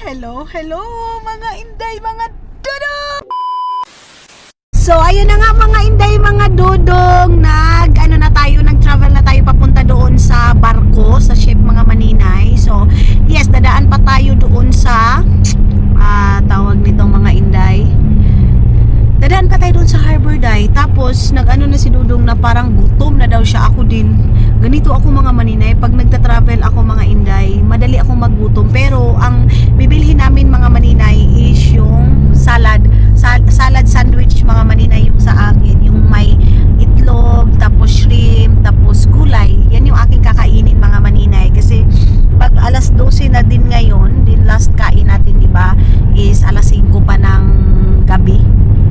Hello, hello mga inday, mga dudong! So ayun na nga mga inday, mga dudong, nag-travel na tayo papunta doon sa barko, sa ship mga maninay. So yes, dadaan pa tayo doon sa tawag nitong mga inday. Dadaan pa tayo doon sa Harbor Day. Tapos nag-ano na si Dudong na parang gutom na daw siya. Ako din. Ganito ako mga maninay. Pag nagta-travel ako mga inday, madali akong maggutom. Pero ang bibilhin namin mga maninay is yung salad sandwich mga maninay, yung sa akin. Yung may itlog, tapos shrimp, tapos gulay. Yan yung aking kakainin mga maninay. Kasi pag alas 12 na din ngayon, din last kain natin, di ba, is alas 5 pa ng gabi.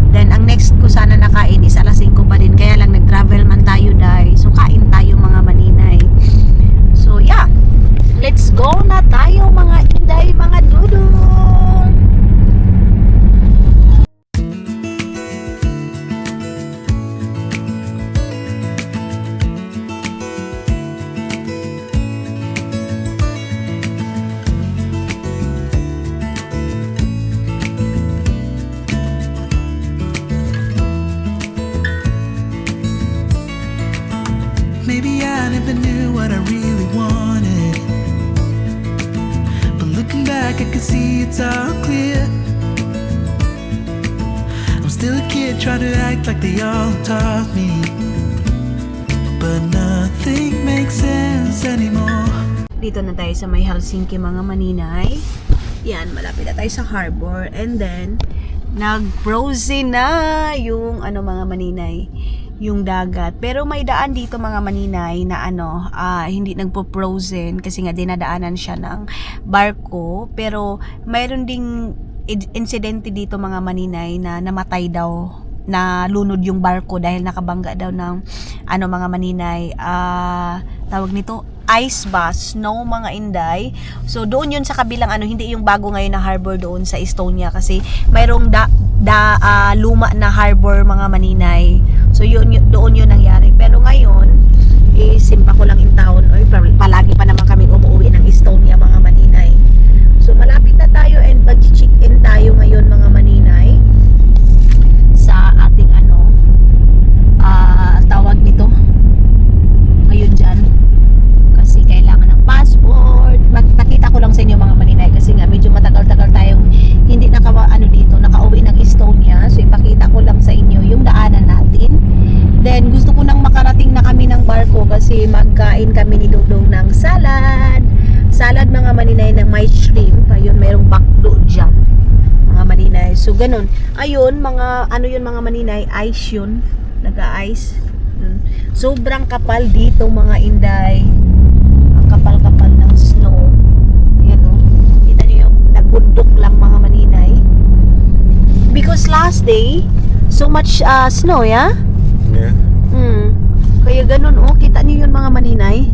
Then ang next ko sana nakain is alas 5 pa din. Kaya lang nag-travel man tayo dahil. So kain tayo mga maninay. So yeah, let's go na tayo mga inday, mga dudong. Maybe I never knew what I really wanted, but looking back I can see it's all clear. I'm still a kid trying to act like they all taught me, but nothing makes sense anymore. Dito na tayo sa may Helsinki mga maninay. Yan, malapit na tayo sa harbor. And then nag-frozen na yung mga maninay, yung dagat. Pero may daan dito mga maninay na hindi nagpo-frozen kasi nga dinadaanan siya ng barko. Pero mayroon ding insidente dito mga maninay na namatay daw, na lunod yung barko dahil nakabangga daw ng mga maninay, tawag nito ice ba, snow mga inday. So doon yun sa kabilang hindi yung bago ngayon na harbor doon sa Estonia, kasi mayroong luma na harbor mga maninay. So doon yun nangyari. Pero ngayon simpa ko lang in town, palagi pa naman kami umuwi ng Estonia mga maninay. So malapit na tayo and mag-check in tayo ngayon mga maninay sa ating tawag nito ngayon dyan, kasi kailangan ng passport. Magpakita ko lang sa inyo mga maninay kasi nga medyo matagal-tagal tayong hindi nakauwi ng Estonia. So ipakita ko lang sa inyo yung daanan natin. Then gusto ko nang makarating na kami ng barko kasi magkain kami ni Dudong ng salad mga maninay ng may shrimp. Ayun, mayroong bakdo dyan mga maninay. So ganun, ayun mga yun mga maninay, ice yun, nag-ice. Sobrang kapal dito mga inday, ang kapal-kapal ng snow. Ayan o, kita niyo yung nagbundok lang mga maninay because last day so much snow, yeah? Yeah. Kaya ganun kita niyo yun mga maninay.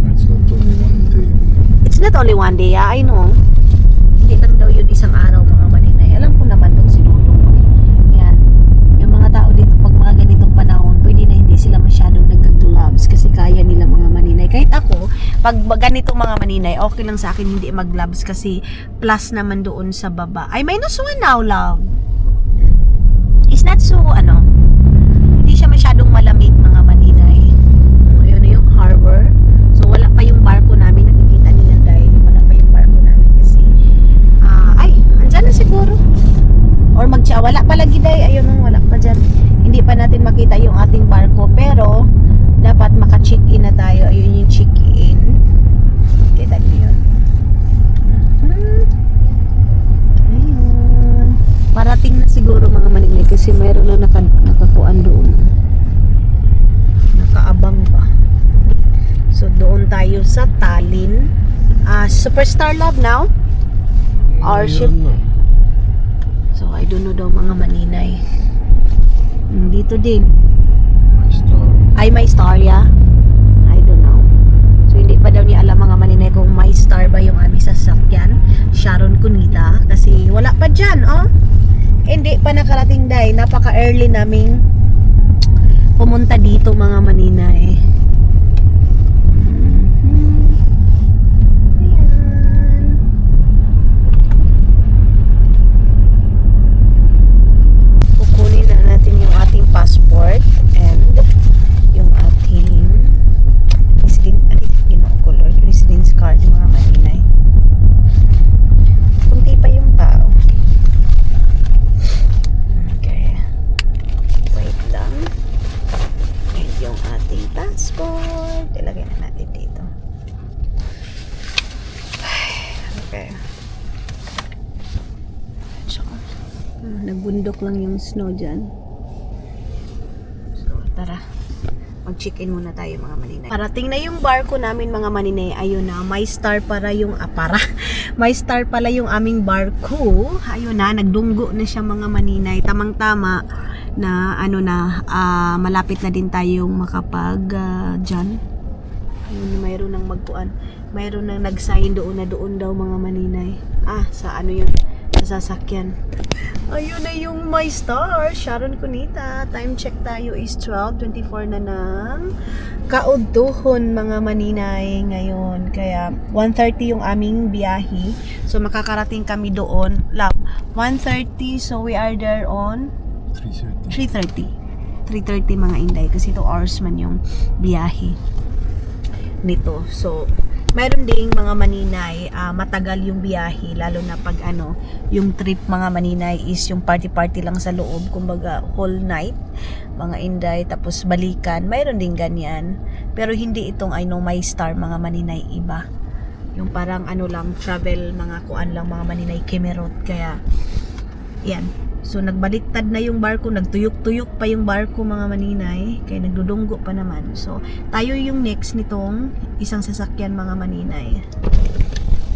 It's not only one day. It's not only one day, yeah, I know. Hindi lang daw yun isang araw mga maninay. Alam ko naman doon si Dudong. Yan, yung mga tao dito pag mga ganitong panahon, pwede na hindi sila masyadong nag-gloves kasi kaya nila mga maninay. Kahit ako, pag ganito mga maninay, okay lang sa akin hindi mag-gloves kasi plus naman doon sa baba. Ay, -1 now, love. It's not so, hindi siya masyadong malamig mga maninay. Ayun na yung harbor. So, wala pa yung barko namin. Nakikita niyo yan dahil wala pa yung barko namin kasi, andyan na siguro. Or wala pa lagi dahil, ayun wala pa dyan. Hindi pa natin makita yung ating barko, pero dapat maka-check-in na tayo. Ayun yung check-in. Kita niyo yun. Ayun. Parating na siguro mga maninay kasi mayroon na nakakuan doon. Nakaabang pa. So doon tayo sa Tallinn. Superstar Love now? Or ship? So I don't know daw mga maninay. Dito din. Ay, may star, yeah? I don't know. So hindi pa daw niya alam mga maninay kung may star ba yung aming sasakyan, Sharon Cunita, kasi wala pa dyan, hindi pa nakarating dahil napaka-early naming pumunta dito mga maninay. Ayan. Nagbundok lang yung snow dyan. So, tara. Mag-check-in muna tayo mga maninay. Parating na yung barko namin mga maninay. Ayun na, may star para yung may star pala yung aming barko. Ayun na, nagdunggo na siya mga maninay. Tamang-tama na malapit na din tayong makapag dyan. Ayun, mayroon nang magpuan. Mayroon nang nag-sign doon daw mga maninay. Sa ano yun? Sa sasakyan. Ayun na yung my star, Sharon Cunita. Time check tayo is 12:24 na ng kaugtuhon mga maninay ngayon. Kaya 1:30 yung aming biyahe. So makakarating kami doon. 1:30, so we are there on 3:30 mga inday kasi 2 hours man yung biyahe nito. So mayroon ding mga maninay, matagal yung biyahe, lalo na pag yung trip mga maninay is yung party-party lang sa loob, kumbaga whole night, mga inday, tapos balikan, mayroon din ganyan. Pero hindi itong my star mga maninay, iba. Yung parang lang, travel, mga kuan lang mga maninay, Kemerot, kaya, yan. So nagbaliktad na yung barko, nagtuyok-tuyok pa yung barko mga maninay, kaya nagdudunggo pa naman. So tayo yung next nitong isang sasakyan mga maninay.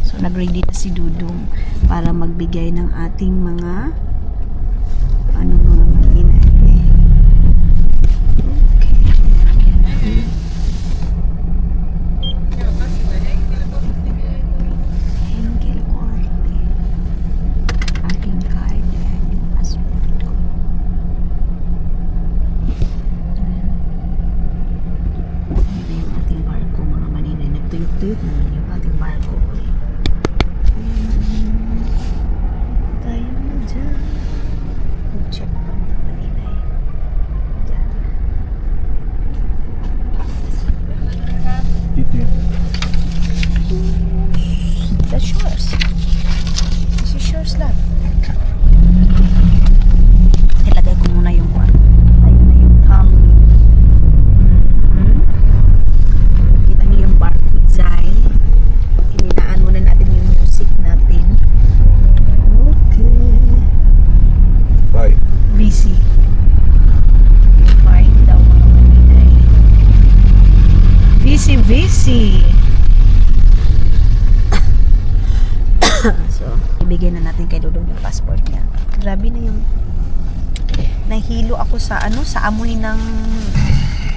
So nag-ready na si Dudong para magbigay ng ating mga mga maninay. Okay. Tuyok naman yung ating barko. Tayo na dyan. Check pa mga maninay. Dyan. That's yours. This is yours lang. Ilagay ko muna yung one. Ayun na yung kita niyo yung barko. Hininaan muna natin yung music natin. Okay. Bye. VC. Fine daw mga maninay. VC. So, ibigay na natin kay Dudong yung passport niya. Grabe na yung nahilo ako sa sa amoy ng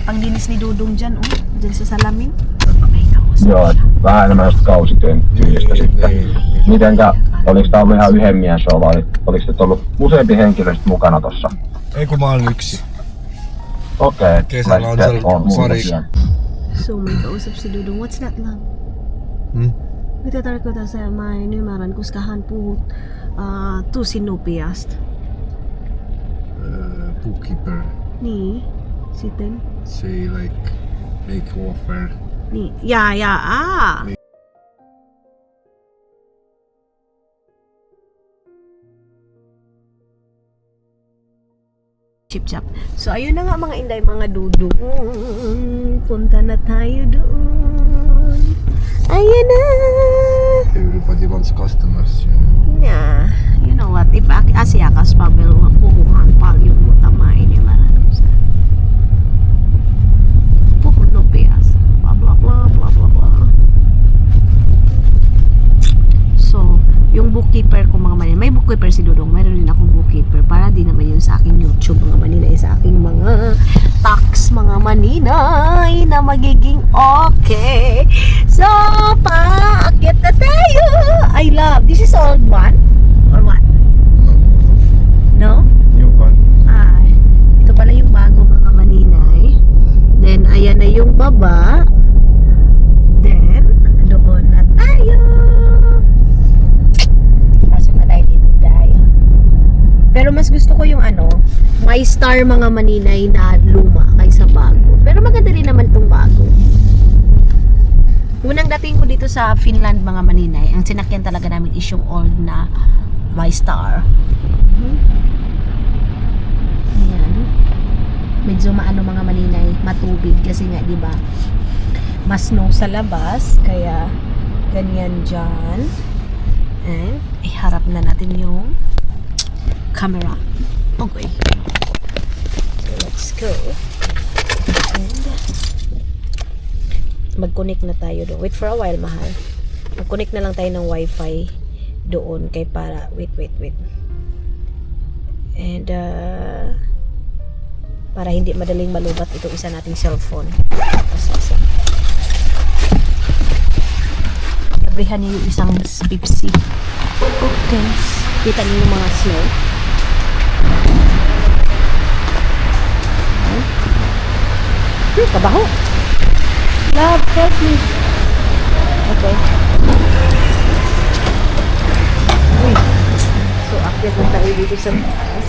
pangdinis ni Dudong dyan, dyan sa salamin. Joo, vähän enemmän just kausityöstä sitten. Mitenkä, oliko tää ollut ihan yhden mies vai oliko sitten ollut useampi henkilö sit mukana tossa? Ei kun mä olen yksi. Okei, Kesällä on pari. So, may kausap si Dudong. What's that lang? Itatar ko ta sa may numeran kuskahan puhut tu sinupiast. Bookkeeper. Ni, sitten. Say like make offer. Ni, ja, Chip-chap. So, ayun na nga mga inday, mga Dudong. Punta na tayo doon. Ayun na! Everybody wants customers. Yeah. You know what? If asiakas pabel puhuhan paljon utamain yung maranusa. Puhun lupias. Blah blah blah blah blah blah. So, yung bookkeeper ko mga maninay, may bookkeeper si Dudong, mayroon din akong bookkeeper para din naman yun sa aking YouTube mga maninay, sa aking mga tax mga maninay na magiging okay. So, paakyat na tayo. I love, this is old one or what? No? New one. Ito pala yung bago mga maninay. Then, ayan na yung baba. Then, doon na tayo. Pero mas gusto ko yung may star mga maninay na luma kaysa bago. Pero maganda rin naman tong bago. Unang dating ko dito sa Finland mga maninay, ang sinakyan talaga namin is yung old na my star. Ayan. Medyo mga maninay, matubig kasi nga 'di ba? Mas snow sa labas, kaya ganyan dyan. And iharap na natin yung camera. Okay. So, let's go. And mag-connect na tayo doon. Wait for a while, mahal. Mag-connect na lang tayo ng wifi doon kay para wait. And para hindi madaling malubat itong isa nating cellphone. Abrihan niyo yung isang Pepsi. Okay. Kita niyo yung mga snow. Kabaho. Love, help me. Okay. Uy. So, akyat na tayo dito sa taas.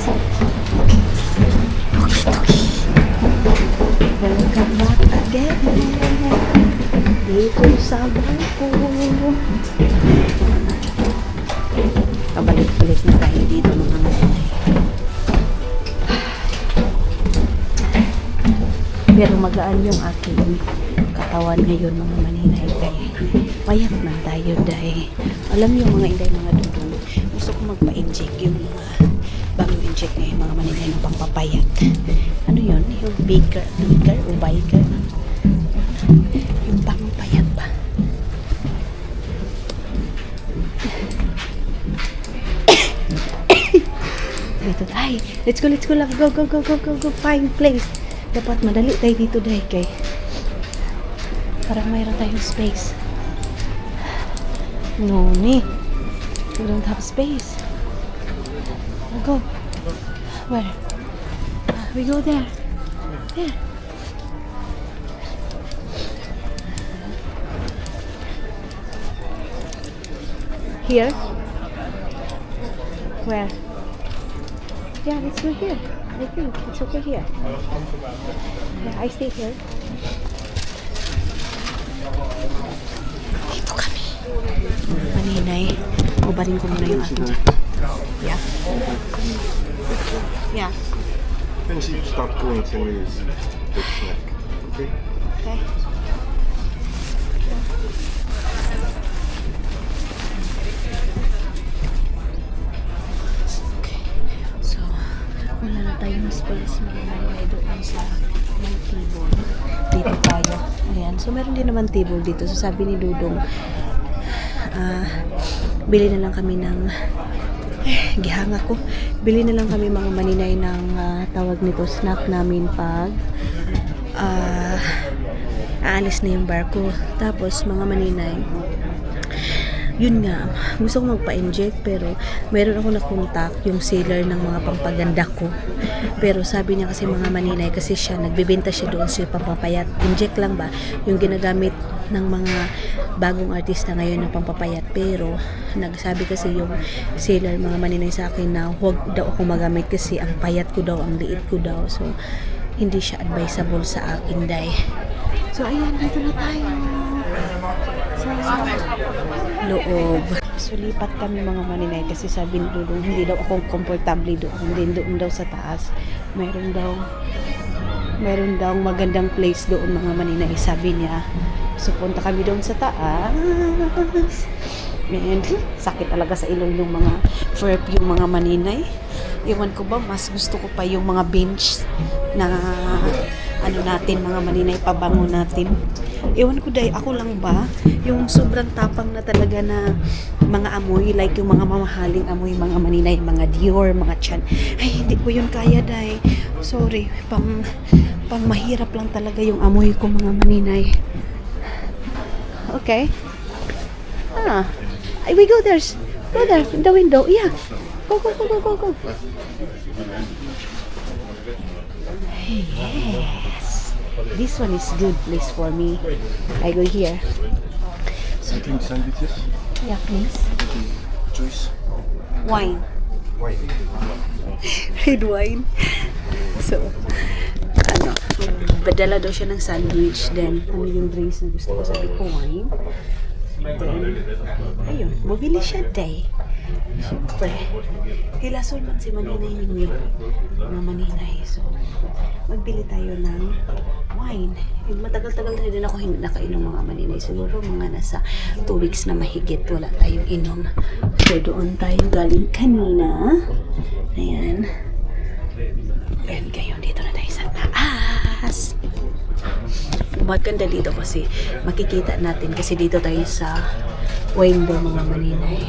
Welcome back again. Dito sa barko. Pabalik-balik na tayo dito mga nanay. Pero magaan yung aking katawan ngayon mga maninay. Kaya payat na tayo dahil alam yung mga inday mga dudong. Gusto ko magpa-inject yung mga bagong inject ngayon mga maninay ng pampapayat. Ano yun? Yung baker o biker? Yung pampapayat ba? Dito, ay, let's go, love. Go, find place. Dapat madali tayo dito dahil kay parang mayroon tayong space. No, we don't have space. We'll go. Where? We go there. There. Here? Where? Yeah, let's go here. I think it's okay here. Yeah, I stay here. Dito kami. Maninay. Ubarin ko muna yung akin dyan. Yeah. Yeah. When she stop going to me, big snack. Okay? Okay. So, wala na tayong space malalagay doon sa may table. Dito tayo. Ayan. So, meron din naman table dito. So, sabi ni Dudong, bili na lang kami ng gihanga ko. Bili na lang kami mga maninay ng tawag nito, snack namin pag aalis na yung barko. Tapos mga maninay, yun nga, gusto ko magpa-inject pero meron ako nakontak yung seller ng mga pampaganda ko. Pero sabi niya kasi mga maninay, kasi siya nagbebenta siya doon sa pampapayat. Inject lang ba yung ginagamit ng mga bagong artista ngayon ng pampapayat. Pero nagsabi kasi yung seller mga maninay sa akin na huwag daw ako magamit kasi ang payat ko daw, ang liit ko daw. So hindi siya advisable sa akin, day. So ayan, dito na tayo sa loob. So lipat kami mga maninay kasi sabi ni Dudong hindi daw ako komportable doon daw sa taas. Meron daw magandang place doon mga maninay, sabi niya. So punta kami doon sa taas. And sakit talaga sa ilong yung mga perfume mga maninay. Iwan ko ba, mas gusto ko pa yung mga bench na ano natin mga maninay, pabango natin. Iwan ko dahil ako lang ba yung sobrang tapang na talaga na mga amoy, like yung mga mamahaling amoy mga maninay, mga Dior, mga Chan. Ay, hindi ko yun kaya dahil sorry, pang mahirap lang talaga yung amoy ko mga maninay. Okay. We go there. Go there, in the window. Yeah. Go. Yes. This one is good place for me. I go here. So, drink sandwiches? Yeah, please. Juice? Wine. Wine. Red wine. So, badala daw siya ng sandwich. Then, ano yung drinks na gusto ko? Sabi ko, wine. Then, ayun, mabili siya day. Siyempre, hilasol man si Maninay ni mga Maninay. So, magbili tayo ng wine. Yung matagal-tagal na din ako hindi nakainom mga Maninay. Siguro mga nasa 2 weeks na mahigit wala tayong inom. So, doon tayo galing kanina. Ayan. And ngayon, dito na tayo sa taas. Maganda dito kasi makikita natin kasi dito tayo sa window mga maninay.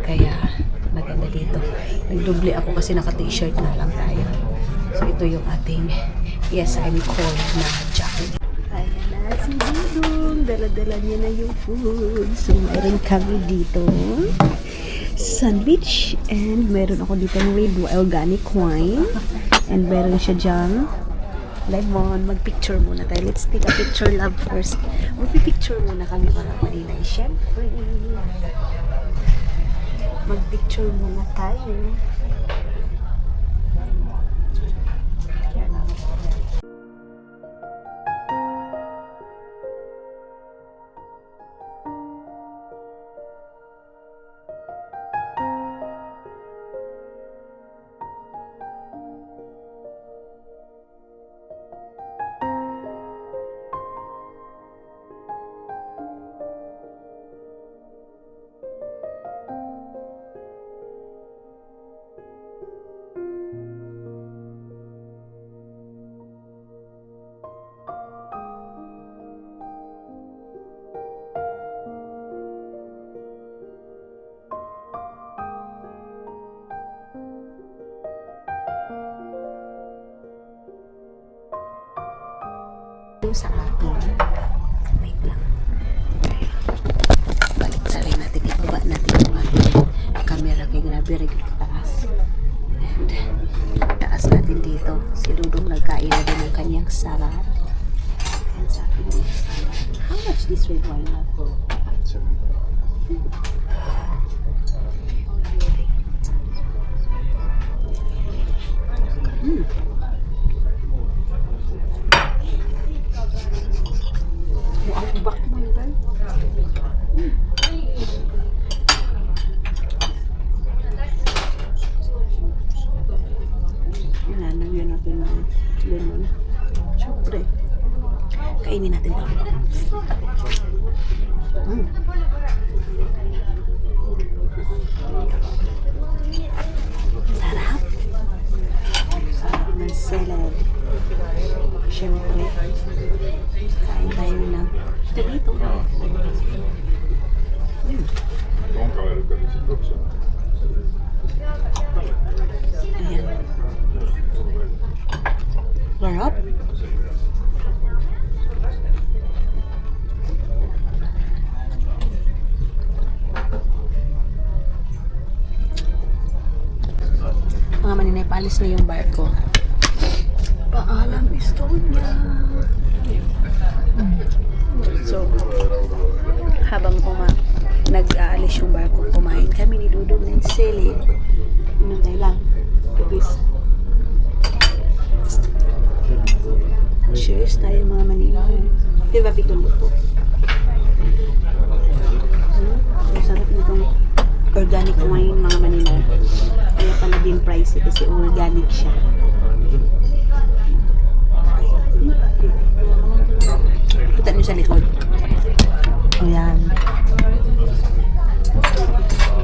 Kaya maganda dito. Nagdubli ako kasi naka-t-shirt na lang tayo. So ito yung ating yes I'm cold na jacket. Ayan na si Dudong. Dala-dala niya na yung food. So mayroon kami dito sandwich and meron ako dito ng red organic wine and meron siya dyan lemon. Mag-picture muna tayo. Let's take a picture love first. Mag-picture muna kami mga maninay. Siyempre. Mag-picture muna tayo. Sa akin. Wait lang. Balik tali natin. Ibaba natin yung camera kay grabe rin taas. And taas natin dito. Si Dudong nagkain na din ng kanyang salad. And sabi niya, how much this red wine na po? Lalagyan natin ng lemon. Siyempre. Kainin natin ito. Sarap. Sarap ng salad. Siyempre. Kain tayo ng ito dito. Ayan. Sarap. Mga maninay, paalis na yung barko. Paalam, Estonia. So, habang nag-aalis yung barko, kumain kami ni Dudong ng sili. Inantay lang. Please. Cheers tayo mga maninay. Diba bitulog po? Ang sarap nitong organic wine mga maninay. Kaya pala din pricey kasi organic siya. Kita niyo sa likod. Ayan.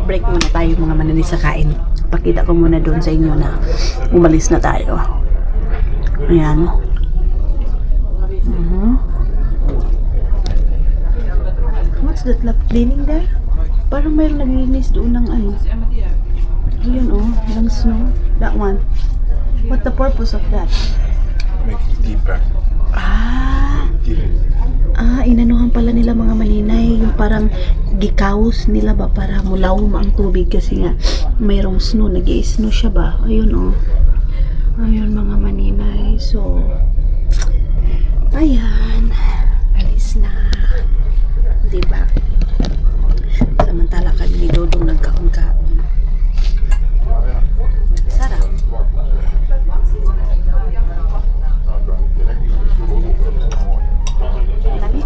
Break muna tayo mga maninay sa kain. Pakita ko muna doon sa inyo na umalis na tayo. Ayan. What's that lap cleaning there? Parang mayroong naglinis doon ng ano. Ayun oh, ng snow. That one. What the purpose of that? Make it deeper. Inanuhan pala nila mga maninay. Yung parang gikaos nila ba para mulawom ang tubig kasi nga mayroong snow. Nag-i-snow siya ba? Ayun oh. Ayun mga maninay. So, ayan. Alis na. Diba? Samantala kami ni Dudong nagkaon-kaon. Sarap. Lami.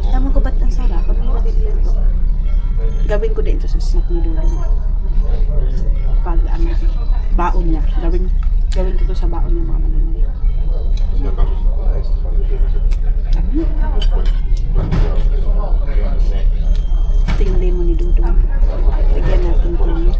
Tama ko ba't ang sarap? Pag nilagay dito. Gawin ko din ito sa snack ni Dudong. Pag baon niya. Gawin ko ito sa baon niya mga mananay. Ito yung lemon ni Dudong. Lagyan natin ito.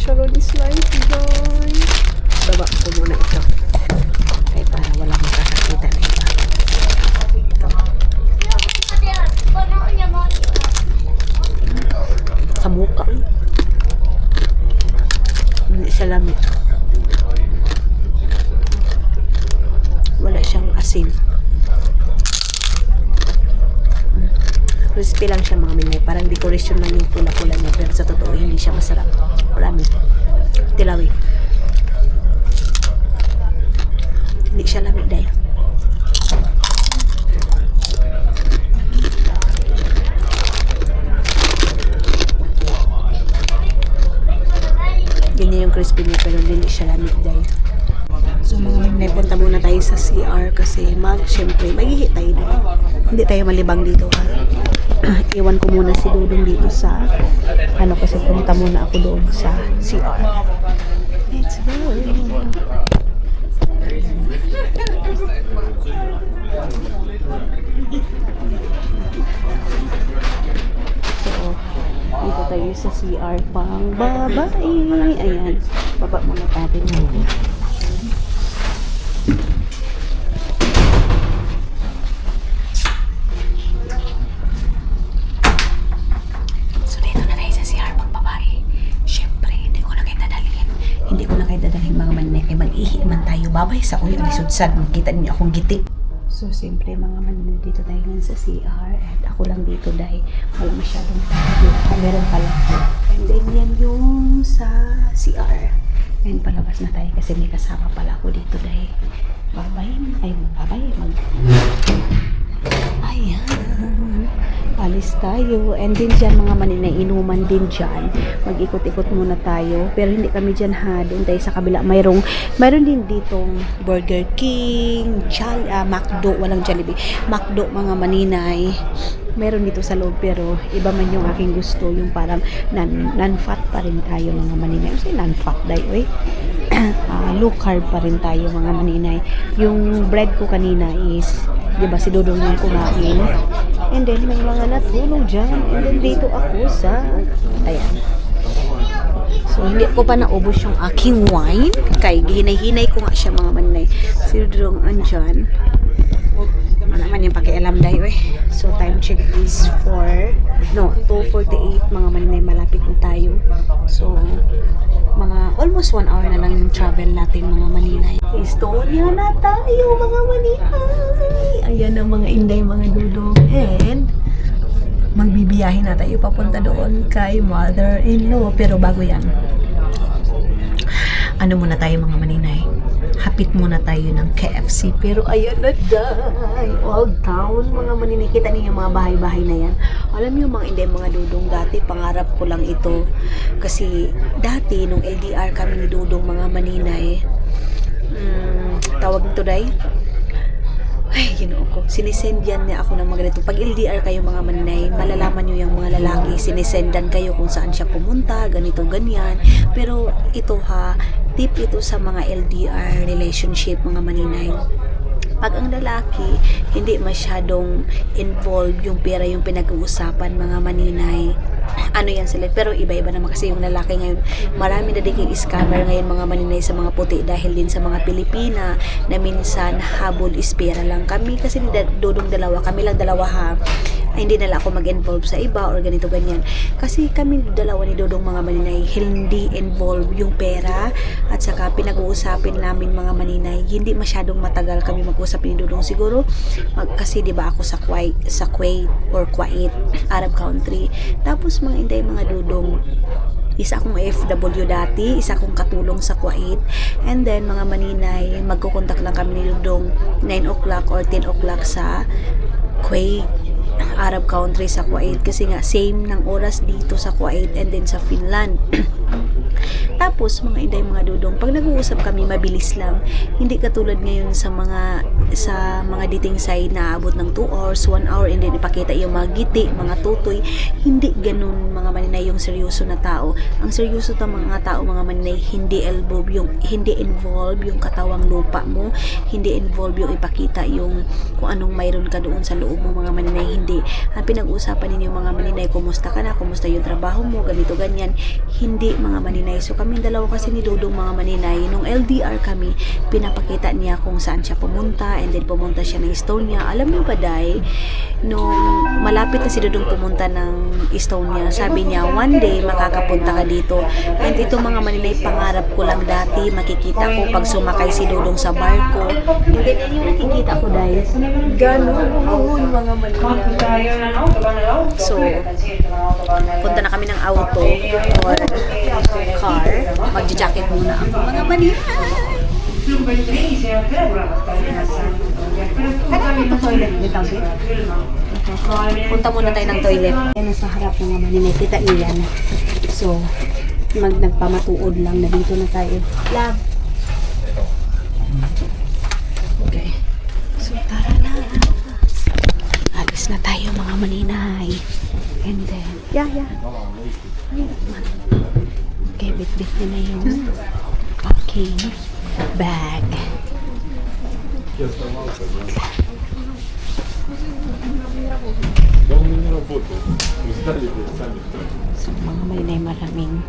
Sharon is life, guys. Baba ko muna ito. Ay, para wala makakakita na iba. Ito. Sa muka. Hindi siya lamig. Wala siyang asin. Crispy lang siya mga minay. Parang decoration lang yung pula-pula niya. Pero sa totoo, hindi siya masarap. Marami. Tilawi. Hindi siya lamig dahil. Ganyan yung crispy niya pero hindi siya lamig dahil. So mga minay, punta muna tayo sa CR kasi syempre, maghihi tayo doon. Hindi tayo malibang dito ha. Iwan ko muna si Dudong dito sa kasi punta muna ako doon sa CR. Let's go. So, dito tayo sa CR pang babae. Ayan. Baba muna natin. Babay sa uyo ni sudsad, makita niyo akong giti. So siyempre mga manila, dito tayo ngayon sa CR at ako lang dito dahil wala masyadong tao. Meron pala. And then yan yung sa CR. And palabas na tayo kasi may kasama pala ako dito dahil ayan. Alis tayo. And din dyan mga maninay, inuman din dyan. Mag-ikot-ikot muna tayo. Pero hindi kami dyan ha. Doon tayo sa kabila. Mayroon din ditong Burger King, McDo, walang Jollibee. McDo mga maninay. Meron dito sa loob pero iba man yung aking gusto. Yung parang non-fat pa rin tayo mga maninay. Kasi non-fat dahil low carb pa rin tayo mga maninay. Yung bread ko kanina is, diba si Dudong yung kumain. And then, may mga natulog dyan. And then, dito ako sa... Ayan. So, hindi ko pa naubos yung aking wine. Kaya, hinay-hinay ko nga siya mga manay. Si Dudong andyan. Ano naman yung pakialam dahil eh. So, time check is 2:48 mga manay. Malapit na tayo. So, mga almost 1 hour na lang yung travel natin mga maninay. Estonia na tayo mga maninay. Ayan ang mga inday mga Dudong. And magbibiyahe na tayo papunta doon kay mother-in-law. Pero bago yan, ano muna tayo mga maninay? Hapit muna tayo ng KFC. Pero ayan na dahil Old Town mga maninay. Kita niyo yung mga bahay-bahay na yan. Alam niyo mga inday mga Dudong, dati pangarap ko lang ito. Kasi dati nung LDR kami ni Dudong mga maninay, tawag nito day, ay ginoo ko, sinisendyan niya ako ng mga ganito. Pag LDR kayo mga manay, malalaman nyo yung mga lalaki, sinisendan kayo kung saan siya pumunta, ganito ganyan. Pero ito ha, tip ito sa mga LDR relationship mga maninay. Pag ang lalaki hindi masyadong involved yung pera yung pinag-uusapan mga maninay, ano yan sila, pero iba-iba naman kasi yung lalaki ngayon. Marami na din scammer ngayon mga maninay sa mga puti dahil din sa mga Pilipina na minsan habol ispera lang. Kami kasi ni Dudong dalawa, kami lang dalawa ha, ay, hindi nila ako mag-involve sa iba or ganito ganyan. Kasi kami dalawa ni Dudong mga maninay, hindi involve yung pera at saka pinag-uusapin namin mga maninay. Hindi masyadong matagal kami mag-usap ni Dudong siguro. Kasi di ba ako sa Kuwait or Kuwait, Arab country. Tapos mga inday mga Dudong, isa akong FW dati, isa akong katulong sa Kuwait. And then mga maninay, magkukontak lang kami ni Dudong 9 o'clock or 10 o'clock sa Kuwait, Arab country sa Kuwait. Kasi nga same ng oras dito sa Kuwait and then sa Finland. Tapos mga inday mga Dudong, pag nag-uusap kami mabilis lang. Hindi katulad ngayon sa mga dating side na abot ng 2 hours, 1 hour, and then ipakita yung mga giti, mga tutoy. Hindi ganun mga maninay yung seryoso na tao. Ang seryoso ta mga tao mga maninay, hindi involve yung katawang lupa mo, hindi involve yung ipakita yung kung anong mayroon ka doon sa loob mo mga maninay. Hindi. Ang pinag-uusapan ninyo mga maninay, kumusta ka na, kumusta yung trabaho mo, ganito ganyan. Hindi mga maninay. So kami kaming dalawa kasi ni Dudong mga maninay. Nung LDR kami, pinapakita niya kung saan siya pumunta, and then pumunta siya ng Estonia. Alam niyo ba, Day, nung malapit na si Dudong pumunta ng Estonia, sabi niya, one day makakapunta ka dito. And ito mga maninay, pangarap ko lang dati, makikita ko pag sumakay si Dudong sa barko. And then yan yung nakikita ko, Day. Ganon mga maninay. So, punta na kami ng auto or car. Magja-jacket muna ang mga maninay. Ano ito toilet dito? Punta muna tayo ng toilet. Yan nasa harap mga maninay. Kita niyo yan. So, nagpamatuod lang na dito na tayo. Love. Okay. So, tara na. Alis na tayo mga maninay. And then, yeah. Okay, bit-bit na yung aking bag. So, mga maninay, maraming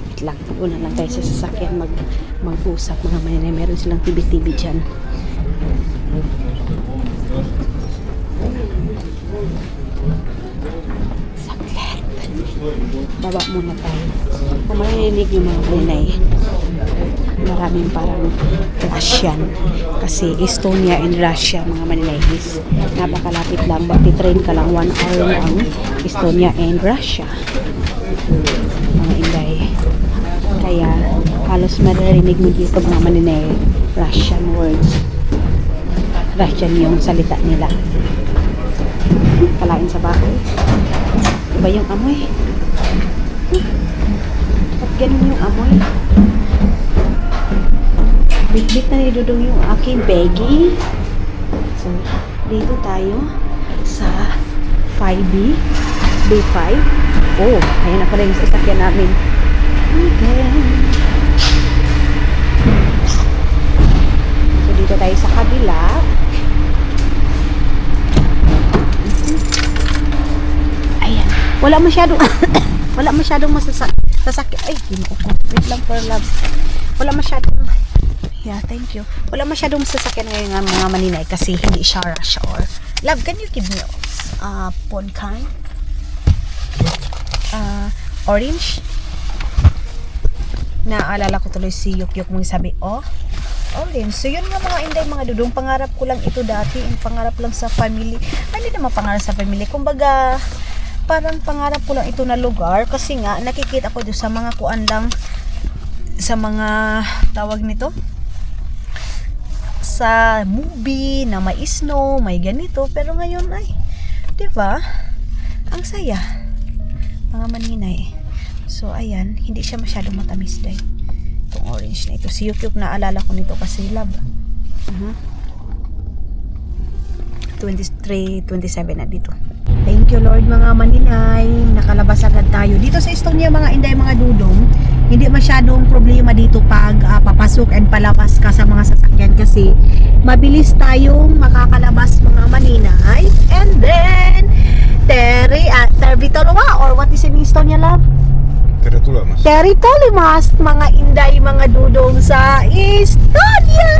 wait lang, una lang tayo sa sasakyan mag-usap mga maninay. Meron silang TV dyan. Saklit. Baba muna tayo. Kung marinig yung mga maninay, maraming parang Russian. Kasi Estonia and Russia mga maninay is napakalapit lang. Train ka lang 1 hour lang Estonia and Russia. Mga inday. Kaya halos maririnig mo dito mga maninay Russian words. Russian yung salita nila. Kalain sa bahay. Iba yung amoy. At ganun yung amoy. Bit-bit na ni Dudong yung aking baggy. So, dito tayo sa 5B. B5. Oh, ayan na pala yung sasakyan namin. Okay. So, dito tayo sa kabila. Ayan. Wala masyadong masasakyan. Ay, ginoo ko. Wait lang for love. Wala masyadong. Yeah, thank you. Wala masyadong masasakyan ngayon ng mga maninay kasi hindi siya rush hour. Love, can you give me phone kind? Orange? Naalala ko tuloy si Yukyuk mong sabi, orange. So yun nga mga inday, mga Dudong, pangarap ko lang ito dati, yung pangarap lang sa family. Hindi naman pangarap sa family, kumbaga parang pangarap ko lang ito na lugar kasi nga nakikita ko doon sa mga kuan lang, sa mga tawag nito, sa movie na may snow, may ganito, pero ngayon ay, diba, ang saya mga maninay. So ayan, hindi siya masyadong matamis dahil itong orange na ito. Si Yukyuk, naalala ko nito kasi love. 23, 27 na dito. Thank you Lord mga maninay. Nakalabas agad tayo. Dito sa Estonia mga inday, mga Dudong, hindi masyadong problema dito pag papasok and palabas ka sa mga sasakyan kasi mabilis tayong makakalabas mga maninay. And then Tervitolova, or what is in Estonia, love? Teritulimas mga inday, mga Dudong sa Estonia.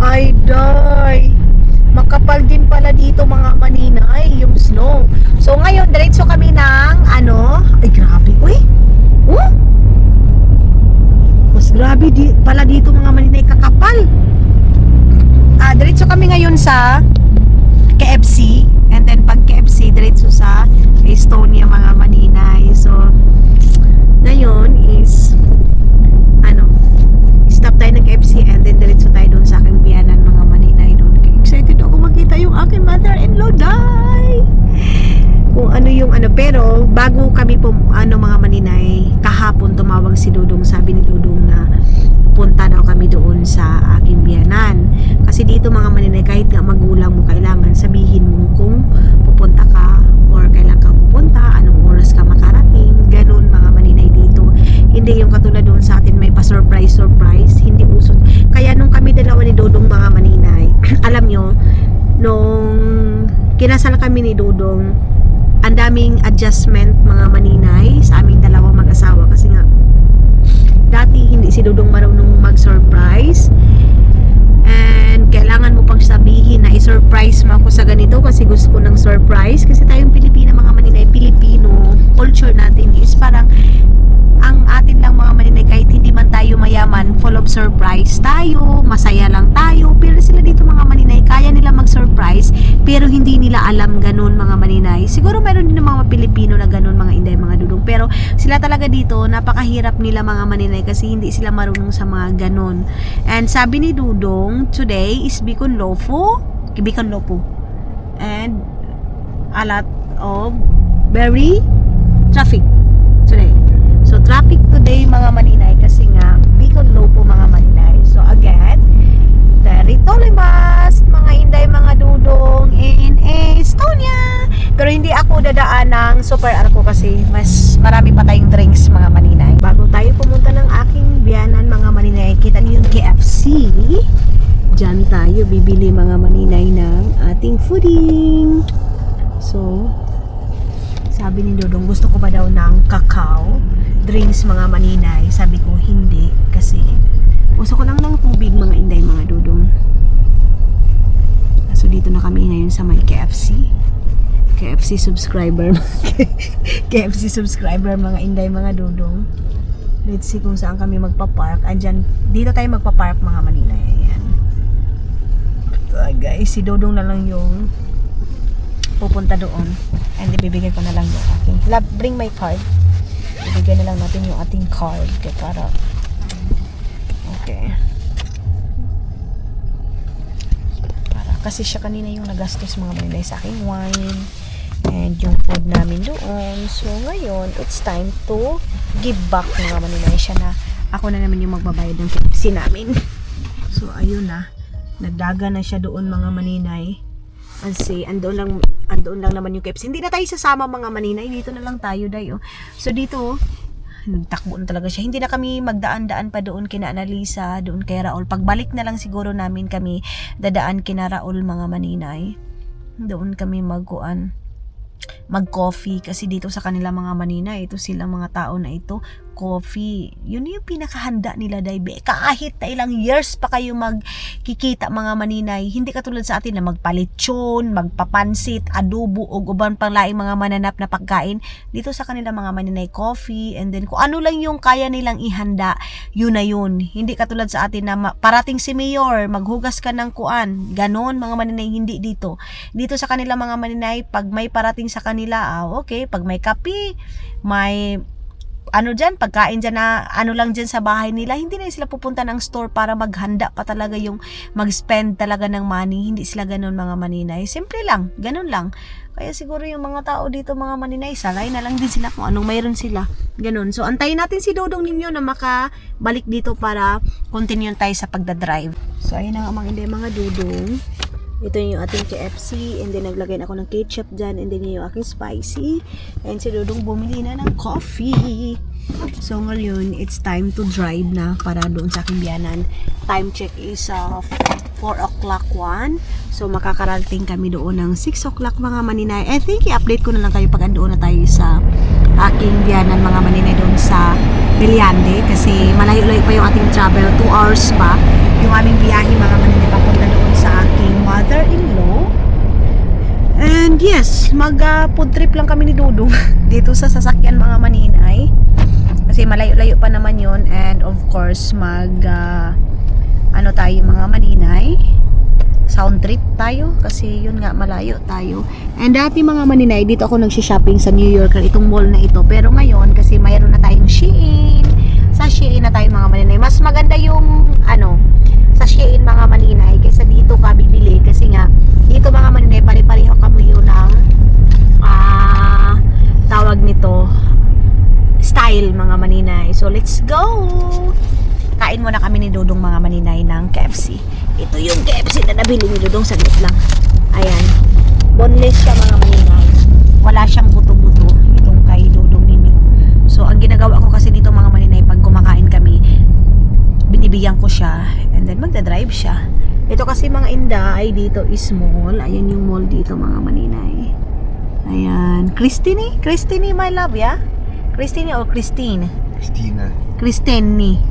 Ay day, makapal din pala dito mga maninay yung snow. So ngayon diretso kami ng ay grabe, uy, mas grabe pala dito mga maninay, kakapal. Diretso kami ngayon sa KFC, and then pag KFC diretso sa Estonia mga maninay. So ngayon is stop tayo ng KFC and then diretso tayo doon sa aking biyanan mga maninay doon. Excited ako makita yung aking mother-in-law, day. Kung ano yung pero bago kami mga maninay, kahapon tumawag si Dudong, sabi ni Dudong na punta daw kami doon sa aking biyanan. Kasi dito mga maninay, kahit nga magulang mo, kailangan sabihin mo kung pupunta ka or kailan ka pupunta, anong oras ka makarating, ganun mga maninay dito. Hindi yung katulad doon sa atin may pa-surprise, hindi usot. Kaya nung kami dalawa ni Dudong mga maninay, alam nyo, nung kinasal kami ni Dudong, ang daming adjustment mga maninay sa aming dalawa mag-asawa kasi nga si Dudong marunong mag-surprise. And kailangan mo pang sabihin na i-surprise mo ako sa ganito kasi gusto ko ng surprise. Kasi tayong Pilipina, mga maninay, Pilipino, culture natin is parang ang atin lang mga maninay, kahit hindi man tayo mayaman, full of surprise tayo, masaya lang tayo. Pero sila dito mga maninay, kaya nila mag-surprise pero hindi nila alam ganun mga maninay. Siguro meron din ng mga Pilipino na ganun mga inday, mga dudong, pero sila talaga dito napakahirap nila mga maninay kasi hindi sila marunong sa mga ganun. And sabi ni Dudong, today is Bicol Lopo and a lot of very traffic today. So traffic today mga maninay kasi nga Bicol Lopo mga maninay. So again, Terito Limas, mga inday, mga dudong in Estonia. Pero hindi ako dadaan ng Super Arco kasi mas marami pa tayong drinks mga maninay. Bago tayo pumunta ng aking biyanan mga maninay, kita niyo yung KFC. Diyan tayo bibili mga maninay ng ating fooding. So, sabi ni Dodong, gusto ko ba daw ng cacao drinks mga maninay? Sabi ko, hindi. Kasi, gusto ko lang ng tubig mga inday, mga Dodong. So, dito na kami ngayon sa may KFC. KFC subscriber. KFC subscriber mga inday, mga Dodong. Let's see kung saan kami magpa-park. Andyan, dito tayo magpa-park mga maninay. Ayan. Guys, si Dodong na lang yung pupunta doon. And ibibigay ko na lang yung ating bring my card. Ibigay na lang natin yung ating card para okay. Kasi siya kanina yung nagastos mga maninay sa aking wine and yung food namin doon. So ngayon, it's time to give back mga maninay. Siya na, ako na naman yung magbabayad ng KFC namin. So ayun na, nagdaga na siya doon mga maninay. Kasi andoon lang naman yung KFC. Hindi na tayo sasama mga maninay, dito na lang tayo dayo. So dito, nagtakbo na talaga siya. Hindi na kami magdaan-daan pa doon kina Annalisa, doon kay Raul. Pagbalik na lang siguro namin kami dadaan kina Raul mga maninay. Doon kami mag-coffee kasi dito sa kanila mga maninay, ito silang mga tao na ito, coffee. Yun yung pinakahanda nila, daybe. Kahit na ilang years pa kayo magkikita mga maninay, hindi katulad sa atin na magpalitsyon, magpapansit, adobo o uban pang laing mga mananap na pagkain. Dito sa kanila mga maninay, coffee, and then kung ano lang yung kaya nilang ihanda, yun na yun. Hindi katulad sa atin na parating si mayor, maghugas ka ng kuan. Ganon mga maninay, hindi dito. Dito sa kanila mga maninay, pag may parating sa kanila, okay, pag may kape, may pagkain dyan na lang dyan sa bahay nila, hindi na sila pupunta ng store para maghanda pa talaga yung mag-spend talaga ng money. Hindi sila ganun mga maninay. Simple lang, ganun lang. Kaya siguro yung mga tao dito mga maninay, salay na lang din sila kung anong mayroon sila. Ganun. So antayin natin si Dodong ninyo na makabalik dito para continue tayo sa pagdadrive. So ayun na nga mga Dodong. Ito yung ating KFC, and then naglagay na ako ng ketchup dyan, and then yung aking spicy, and si Dodong bumili na ng coffee. So ngayon, it's time to drive na para doon sa aking biyanan. Time check is 4 o'clock 1. So makakarating kami doon ng 6 o'clock mga maninay. I think i-update ko na lang kayo pag andoon na tayo sa aking biyanan mga maninay doon sa Beliande, kasi malayo-layo pa yung ating travel, 2 hours pa yung aming biyahe mga maninay papunta doon sa aking mother-in-law. And yes, mag-food trip lang kami ni Dudong dito sa sasakyan mga maninay. Kasi malayo-layo pa naman yun. And of course, tayo mga maninay, sound trip tayo. Kasi yun nga, malayo tayo. And dati mga maninay, dito ako nagsishopping sa New York, itong mall na ito. Pero ngayon, kasi mayroon na tayong Shein. Sa Shein na tayo mga maninay. Mas maganda yung sa Shein mga maninay kaysa dito ka bibili, kasi nga dito mga maninay pare-pareho kami yun ng tawag nito style mga maninay. So let's go, kain muna kami ni Dodong mga maninay ng KFC. Ito yung KFC na nabili ni Dodong, saglit lang. Ayan, boneless siya mga maninay, wala siyang buto-buto itong kay Dodong ninyo. So ang ginagawa ko kasi nito mga maninay, pag kumakain kami, binibigyan ko siya and then magdadrive siya. Ito kasi mga inday, dito is mall. Ayan yung mall dito mga maninay. Ayan, Christine my love, yeah? Christine or Christine? Christina. Kristeni.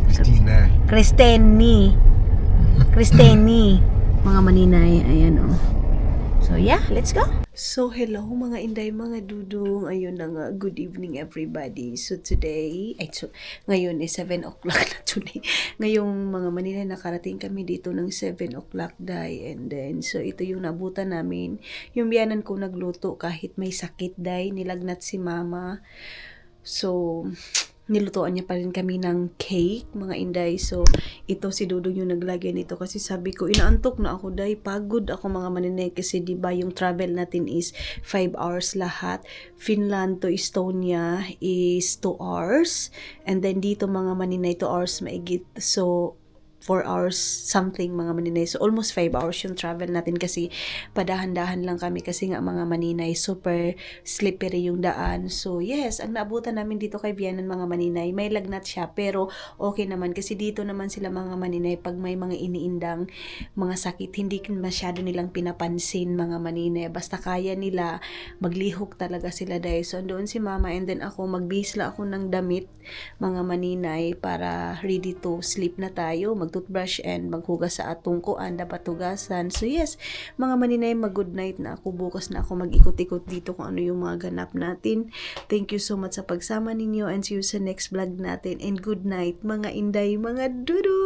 Mga maninay, ayan oh. So yeah, let's go. So hello mga inday, mga dudong. Ayun na nga, good evening everybody. So today, ngayon is 7 o'clock na today. Ngayong mga maninay, nakarating kami dito ng 7 o'clock day. And then, so ito yung nabutan namin. Yung biyanan ko nagluto kahit may sakit day, nilagnat si mama. So, nilutuan niya pa rin kami ng cake, mga inday. So, ito si Dudong yung naglagay nito kasi sabi ko, inaantok na ako, day. Pagod ako, mga maninay, kasi diba yung travel natin is 5 hours lahat. Finland to Estonia is 2 hours. And then dito, mga maninay, 2 hours maigit. So, 4 hours something, mga maninay. So, almost 5 hours yung travel natin kasi padahan-dahan lang kami kasi nga mga maninay, super slippery yung daan. So, yes, ang naabutan namin dito kay Vianan, mga maninay, may lagnat siya pero okay naman kasi dito naman sila, mga maninay, pag may mga iniindang mga sakit, hindi masyado nilang pinapansin, mga maninay. Basta kaya nila, maglihok talaga sila dahil. So, doon si mama and then ako, magbihis lang ako ng damit, mga maninay, para ready to sleep na tayo, toothbrush and maghugas sa atong kuan, dapat hugasan. So yes, mga maninay, mag-good night na ako. Bukas na ako mag-ikot-ikot dito kung ano yung mga ganap natin. Thank you so much sa pagsama ninyo and see you sa next vlog natin. And good night, mga inday, mga dudu!